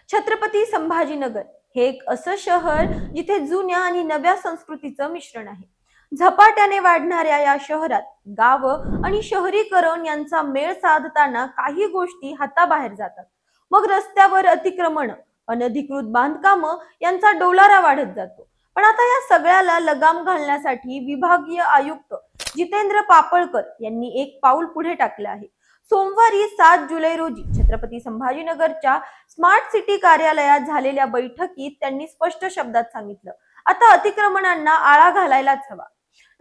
छत्रपती संभाजीनगर हे एक असं शहर जिथे जुन्या आणि नव्या संस्कृतीचं मिश्रण आहे। झपाट्याने वाढणाऱ्या या शहरात गाव आणि शहरीकरण यांचा मेळ साधताना काही गोष्टी हाताबाहेर जातात। मग रस्त्यावर अतिक्रमण, अनधिकृत बांधकाम यांचा डोलारा वाढत जातो। पण आता या सगळ्याला लगाम घालण्यासाठी विभागीय आयुक्त जितेंद्र पापळकर यांनी एक पाऊल पुढे टाकले आहे। सोमवारी 7 जुलै रोजी छत्रपती संभाजीनगरच्या स्मार्ट सिटी कार्यालयात झालेल्या बैठकीत त्यांनी स्पष्ट शब्दात सांगितलं, आता अतिक्रमणांना आळा घालायलाच हवा।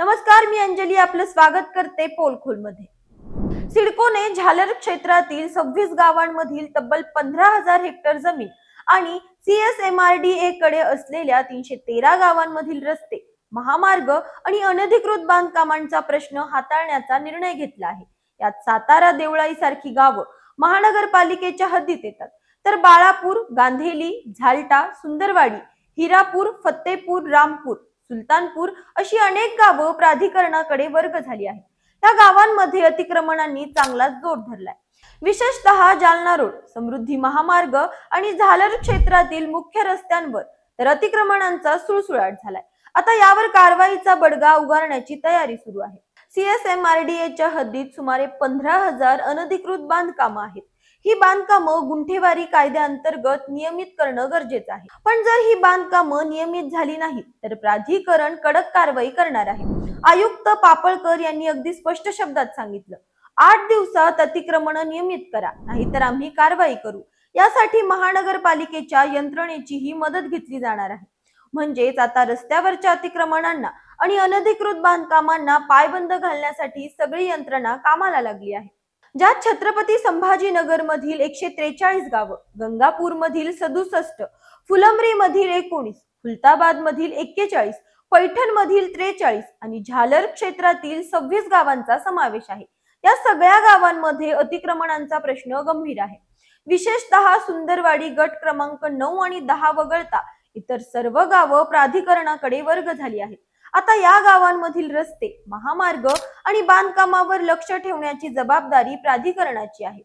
नमस्कार, मी अंजली आपलं स्वागत करते पोलखोलमध्ये। सिडकोने झालर क्षेत्रातील 26 गावांमधील तब्बल 15,000 हेक्टर जमीन आणि CSMRDA कडे असलेल्या 313 गावांमधील रस्ते, महामार्ग आणि अनधिकृत बांधकामांचा प्रश्न हाताळण्याचा निर्णय घेतला आहे। यात सातारा देवळाई सारखी गावं महानगरपालिकेच्या हद्दीत येतात, तर बाळापूर, गांधेली, झालटा, सुंदरवाडी, हिरापूर, फत्तेपूर, रामपूर, सुलतानपूर अशी अनेक गावं प्राधिकरणाकडे वर्ग झाली आहेत। या गावांमध्ये अतिक्रमणांनी चांगलाच जोर धरलाय। विशेषतः जालना रोड, समृद्धी महामार्ग आणि झालर क्षेत्रातील मुख्य रस्त्यांवर तर अतिक्रमणांचा सुळसुळाट झालाय। आता यावर कारवाईचा बडगा उगारण्याची तयारी सुरू आहे। CSMRDAच्या हद्दीत सुमारे 15,000 अनधिकृत बांधकामं आहेत। ही बांधकामं गुंठेवारी कायद्याअंतर्गत नियमित करणं गरजेचं आहे। पण जर ही बांधकामं नियमित झाली नाही तर प्राधिकरण कडक कारवाई करणार आहे। आयुक्त पापळकर यांनी अगदी स्पष्ट शब्दात सांगितलं, 8 दिवसात अतिक्रमण नियमित करा, नाहीतर आम्ही कारवाई करू। यासाठी महानगरपालिकेच्या यंत्रणेचीही मदत घेतली जाणार आहे। म्हणजेच आता रस्त्यावरच्या अतिक्रमणांना आणि अनधिकृत बांधकामांना पायबंद घालण्यासाठी सगळी यंत्रणा कामाला लागली आहे। ज्यात छत्रपती संभाजीनगर मधील 143 गावं, गंगापूर मधील 67, फुलंब्री मधील 19, खुलताबाद मधील 41, पैठण मधील 43 आणि झालर क्षेत्रातील 26 गावांचा समावेश आहे। या सगळ्या गावांमध्ये अतिक्रमणांचा प्रश्न गंभीर आहे। विशेषतः सुंदरवाडी गट क्रमांक 9 आणि 10 वगळता इतर सर्व गावं प्राधिकरणाकडे वर्ग झाली आहेत। आता या गावांमधील रस्ते, महामार्ग आणि बांधकामावर लक्ष ठेवण्याची जबाबदारी प्राधिकरणाची आहे।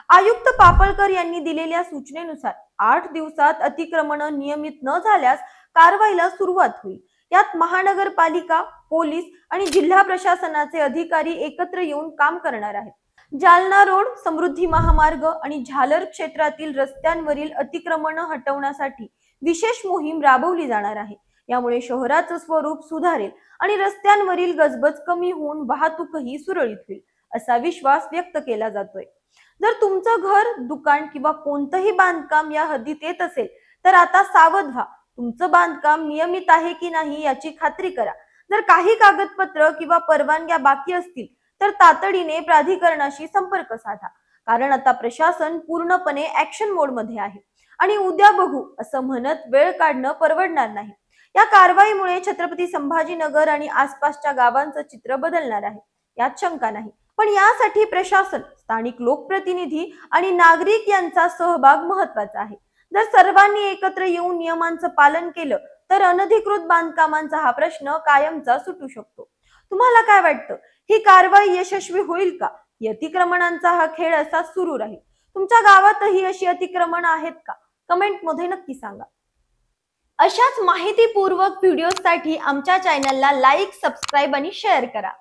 आयुक्त पापळकर यांनी दिलेल्या सूचनेनुसार 8 दिवसात अतिक्रमण नियमित न झाल्यास कारवाईला सुरुवात होईल। यात महानगरपालिका, पोलीस आणि जिल्हा प्रशासनाचे अधिकारी एकत्र येऊन काम करणार आहेत। जालना रोड, समृद्धी महामार्ग आणि झालर क्षेत्रातील रस्त्यांवरील अतिक्रमण हटवण्यासाठी विशेष मोहीम राबवली जाणार आहे। यामुळे शहराचं स्वरूप सुधारेल आणि रस्त्यांवरील गजबज कमी होऊन वाहतूकही सुरळीत होईल, असा विश्वास व्यक्त केला जातोय। जर तुमचं घर, दुकान किंवा कोणतंही बांधकाम या हद्दीत येत असेल तर आता सावध व्हा। तुमचं बांधकाम नियमित आहे की नाही याची खात्री करा। जर काही कागदपत्र किंवा परवानग्या बाकी असतील तर तातडीने प्राधिकरणाशी संपर्क साधा, कारण आता प्रशासन पूर्णपणे ऍक्शन मोड मध्ये आहे आणि उद्या बघू असं म्हणत वेळ काढणं परवडणार नाही। या कारवाईमुळे छत्रपती संभाजीनगर आणि आसपासच्या गावांचं चित्र बदलणार आहे, यात शंका नाही। पण यासाठी प्रशासन, स्थानिक लोकप्रतिनिधी आणि नागरिक यांचा सहभाग महत्त्वाचा आहे। जर सर्वांनी एकत्र येऊन नियमांचं पालन केलं तर अनधिकृत बांधकामांचा हा प्रश्न कायमचा सुटू शकतो। तुम्हाला काय वाटतं, ही कारवाई यशस्वी होईल का? अतिक्रमणांचा हा खेळ असा सुरू राहील? तुमच्या गावातही अशी अतिक्रमण आहेत का? कमेंट मध्ये नक्की सांगा। अशाच माहितीपूर्वक व्हिडिओसाठी आमच्या चॅनलला लाईक, सबस्क्राईब आणि शेअर करा।